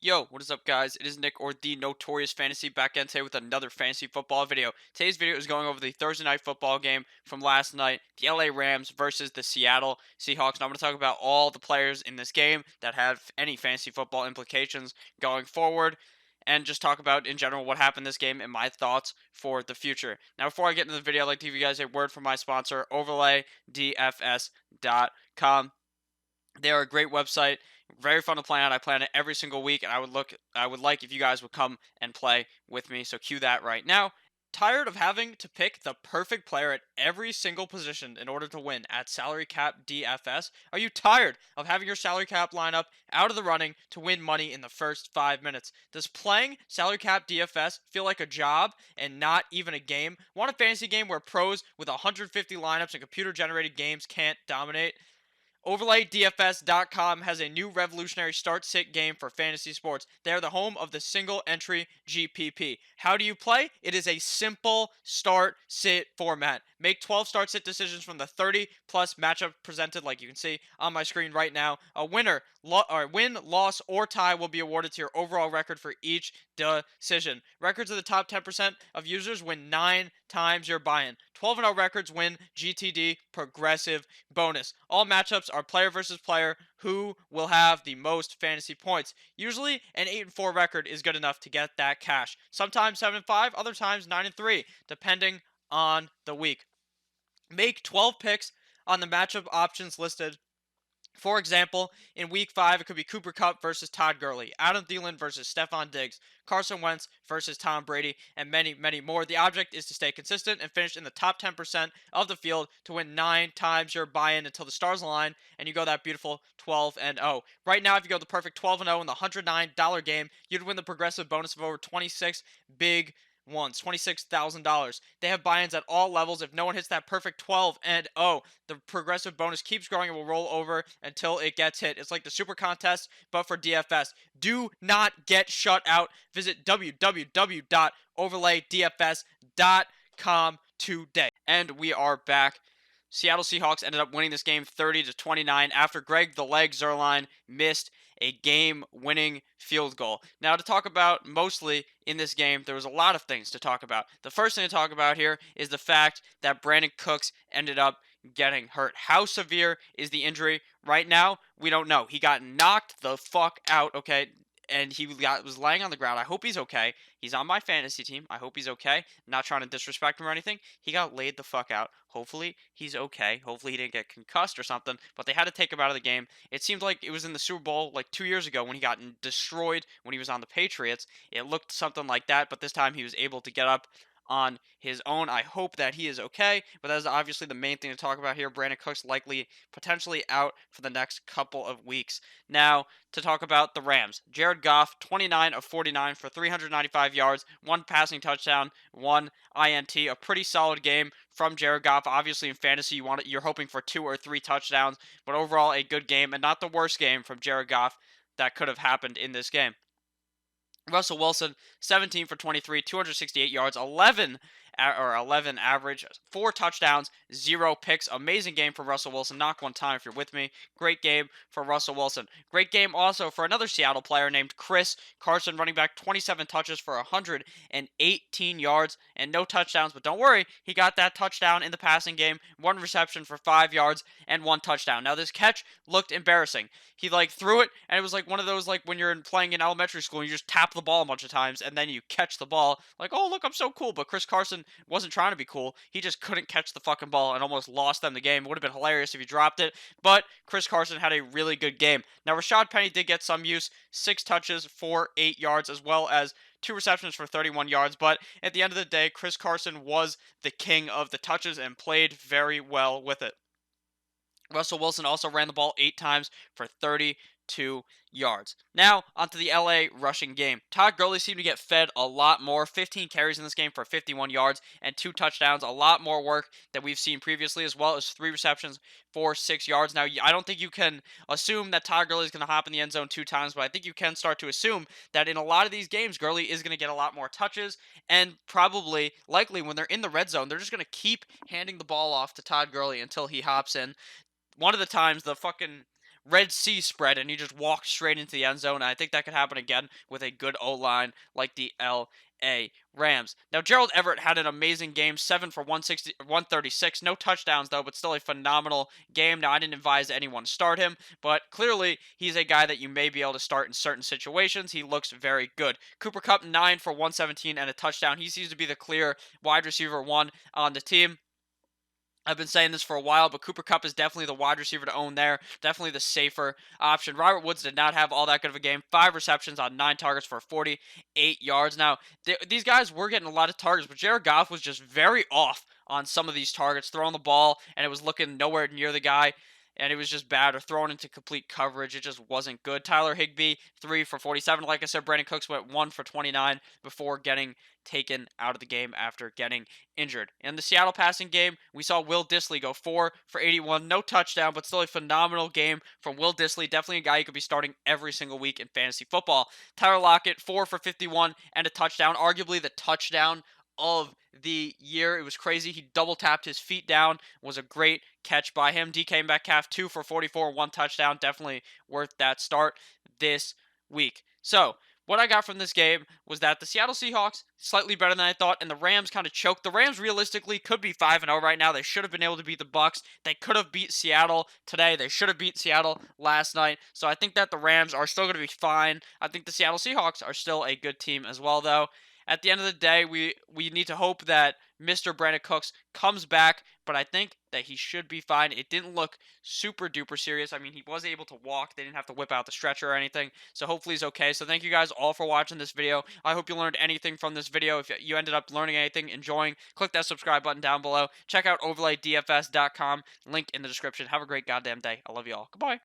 Yo, what is up, guys? It is Nick, or the Notorious Fantasy, back in today with another fantasy football video. Today's video is going over the Thursday night football game from last night, the LA Rams versus the Seattle Seahawks. Now I'm going to talk about all the players in this game that have any fantasy football implications going forward, and just talk about in general what happened this game and my thoughts for the future. Now, before I get into the video, I'd like to give you guys a word from my sponsor, OverlayDFS.com. They are a great website, very fun to play on. I plan it every single week, and I would like if you guys would come and play with me. So cue that right now. Tired of having to pick the perfect player at every single position in order to win at salary cap DFS? Are you tired of having your salary cap lineup out of the running to win money in the first 5 minutes? Does playing salary cap DFS feel like a job and not even a game? Want a fantasy game where pros with 150 lineups and computer generated games can't dominate? OverlayDFS.com has a new revolutionary start-sit game for fantasy sports. They are the home of the single-entry GPP. How do you play? It is a simple start-sit format. Make 12 start-sit decisions from the 30-plus matchup presented, like you can see on my screen right now. A winner, win, loss, or tie will be awarded to your overall record for each decision. Records of the top 10% of users win 9 times your buy-in. 12-0 records win GTD progressive bonus. All matchups are player versus player who will have the most fantasy points. Usually, an 8-4 record is good enough to get that cash. Sometimes 7-5, other times 9-3, depending on the week. Make 12 picks on the matchup options listed. For example, in week 5, it could be Cooper Kupp versus Todd Gurley, Adam Thielen versus Stephon Diggs, Carson Wentz versus Tom Brady, and many, many more. The object is to stay consistent and finish in the top 10% of the field to win 9 times your buy-in until the stars align and you go that beautiful 12-0. Right now, if you go the perfect 12-0 in the $109 game, you'd win the progressive bonus of over 26 big once, $26,000. They have buy-ins at all levels. If no one hits that perfect 12-0, the progressive bonus keeps growing and will roll over until it gets hit. It's like the super contest, but for DFS. Do not get shut out. Visit www.overlaydfs.com today. And we are back. Seattle Seahawks ended up winning this game 30-29 after Greg the Leg Zuerlein missed a game-winning field goal. Now, to talk about mostly in this game, there was a lot of things to talk about. The first thing to talk about here is the fact that Brandon Cooks ended up getting hurt. How severe is the injury right now? We don't know. He got knocked the fuck out, okay? And was laying on the ground. I hope he's okay. He's on my fantasy team. I hope he's okay. I'm not trying to disrespect him or anything. He got laid the fuck out. Hopefully he's okay. Hopefully he didn't get concussed or something. But they had to take him out of the game. It seemed like it was in the Super Bowl like 2 years ago when he got destroyed when he was on the Patriots. It looked something like that, but this time he was able to get up on his own. I hope that he is okay, but that is obviously the main thing to talk about here. Brandon Cooks likely potentially out for the next couple of weeks. Now, to talk about the Rams. Jared Goff, 29 of 49 for 395 yards, 1 passing touchdown, 1 INT. A pretty solid game from Jared Goff. Obviously, in fantasy, you're hoping for 2 or 3 touchdowns, but overall, a good game and not the worst game from Jared Goff that could have happened in this game. Russell Wilson, 17 for 23, 268 yards, 11 average, 4 touchdowns, 0 picks. Amazing game for Russell Wilson. Knock one time if you're with me. Great game for Russell Wilson. Great game also for another Seattle player named Chris Carson, running back, 27 touches for 118 yards and no touchdowns. But don't worry, he got that touchdown in the passing game. 1 reception for 5 yards and 1 touchdown. Now, this catch looked embarrassing. He threw it, and it was like one of those when you're playing in elementary school and you just tap the ball a bunch of times and then you catch the ball. Oh, look, I'm so cool. But Chris Carson wasn't trying to be cool. He just couldn't catch the fucking ball and almost lost them the game. It would have been hilarious if he dropped it. But Chris Carson had a really good game. Now, Rashad Penny did get some use. 6 touches for 8 yards, as well as 2 receptions for 31 yards. But at the end of the day, Chris Carson was the king of the touches and played very well with it. Russell Wilson also ran the ball 8 times for 32 yards. Now, onto the LA rushing game. Todd Gurley seemed to get fed a lot more. 15 carries in this game for 51 yards and 2 touchdowns. A lot more work that we've seen previously, as well as 3 receptions for 6 yards. Now, I don't think you can assume that Todd Gurley is going to hop in the end zone 2 times, but I think you can start to assume that in a lot of these games, Gurley is going to get a lot more touches, and probably, likely, when they're in the red zone, they're just going to keep handing the ball off to Todd Gurley until he hops in. One of the times, the fucking Red Sea spread, and he just walked straight into the end zone. And I think that could happen again with a good O-line like the L.A. Rams. Now, Gerald Everett had an amazing game, 7 for 160, 136. No touchdowns, though, but still a phenomenal game. Now, I didn't advise anyone start him, but clearly he's a guy that you may be able to start in certain situations. He looks very good. Cooper Kupp, 9 for 117 and a touchdown. He seems to be the clear wide receiver one on the team. I've been saying this for a while, but Cooper Kupp is definitely the wide receiver to own there. Definitely the safer option. Robert Woods did not have all that good of a game. 5 receptions on 9 targets for 48 yards. Now, these guys were getting a lot of targets, but Jared Goff was just very off on some of these targets, throwing the ball, and it was looking nowhere near the guy. And it was just bad, or thrown into complete coverage. It just wasn't good. Tyler Higbee, 3 for 47. Like I said, Brandon Cooks went 1 for 29 before getting taken out of the game after getting injured. In the Seattle passing game, we saw Will Dissly go 4 for 81. No touchdown, but still a phenomenal game from Will Dissly. Definitely a guy you could be starting every single week in fantasy football. Tyler Lockett, 4 for 51 and a touchdown. Arguably the touchdown of the year. It was crazy. He double tapped his feet down. Was a great catch by him. DK Metcalf, 2 for 44, 1 touchdown. Definitely worth that start this week. So, what I got from this game was that the Seattle Seahawks, slightly better than I thought, and the Rams kind of choked. The Rams realistically could be 5-0 right now. They should have been able to beat the Bucks. They could have beat Seattle today. They should have beat Seattle last night. So I think that the Rams are still going to be fine. I think the Seattle Seahawks are still a good team as well, though. At the end of the day, we need to hope that Mr. Brandon Cooks comes back, but I think that he should be fine. It didn't look super duper serious. I mean, he was able to walk. They didn't have to whip out the stretcher or anything, so hopefully he's okay. So thank you guys all for watching this video. I hope you learned anything from this video. If you ended up learning anything, enjoying, click that subscribe button down below. Check out overlaydfs.com, link in the description. Have a great goddamn day. I love you all. Goodbye.